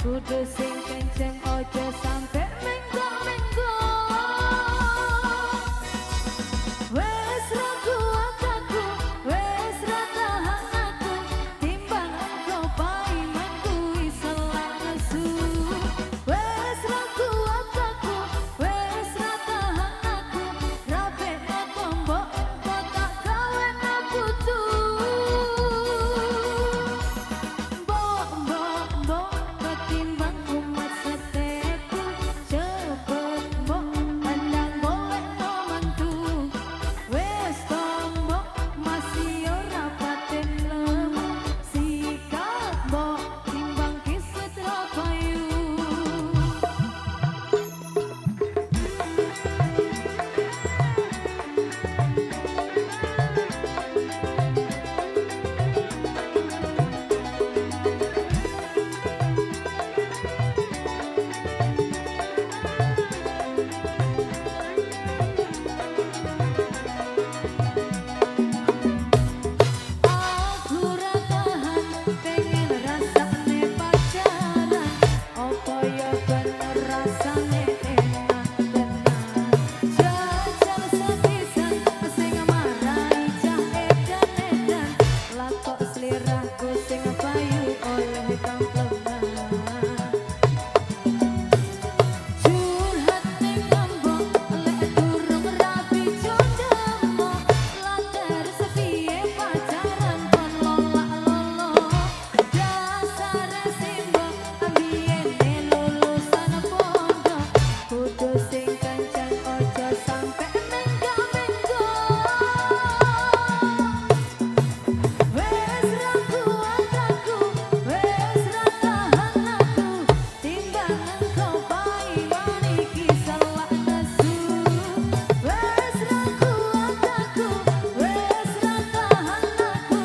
kudu sing kenceng ojo sampe menggok-menggok. Wes ra kuat aku, wes ra tahan aku, timbang engkau paimanku iso nesu. Wes ra kuat aku, wes ra tahan aku, rabekno tombok engkau tak gawe naputu. Mbok mbok mbok ketimbang umat seteku, cepet mbok pandang golekno mantu. Wes tombok masih ora paten lemu, sikap mbok timbang kisut rapayu. Aku ra tahan pengen rasane pacaran, opo yo bener rasane enak tenan. Jajal sepisan sing marai cah edan-edan, lakok sliraku sing payu oleh kamplengan. Curhat ning embok lek durung rapi condemo, latar sepiye pacaran kon lolak-lolo. Dasare simbok ambiyene lulusan pondok, kudu sing kenceng ojo sampe menggok-menggok. Wes ra kuat aku, wes ra tahan aku, timbang engkau paiman iki salah nesu. Wes ra kuat aku, wes ra tahan aku,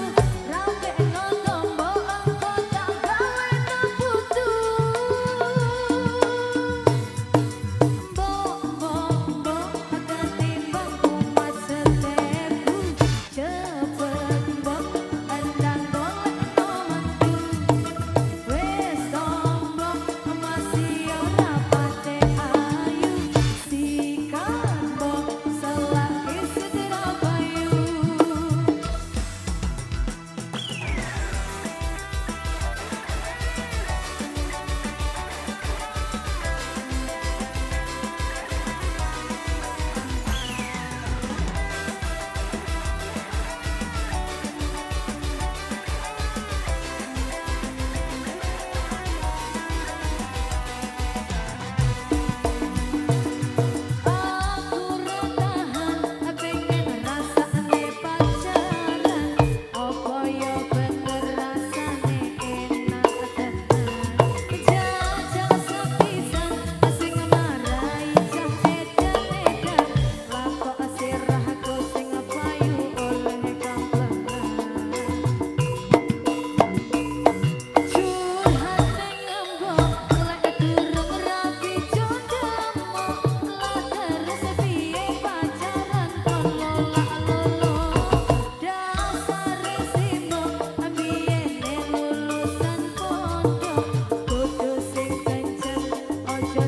rabekno tombok engkau tak gawe naputu. Mbok mbok mbok ketimbang umat seteku, cepet mbok endang golekno mantu. Wes tombok masih ora pate ayu, sikap mbok selaki sedera payu. Aku ra tahan pengen rasane pacaran, opo yo bener rasane enak tenan. Jajal sepisan sing marai cah edan-edan, lakok sirahku sing payu oleh kamplengan. Curhat ning embok lek durung rapi condemo, latar sepiye pacaran kon lolak-lolo. Dasare simbok ambiyene lulusan pondok, kudu sing kenceng ojo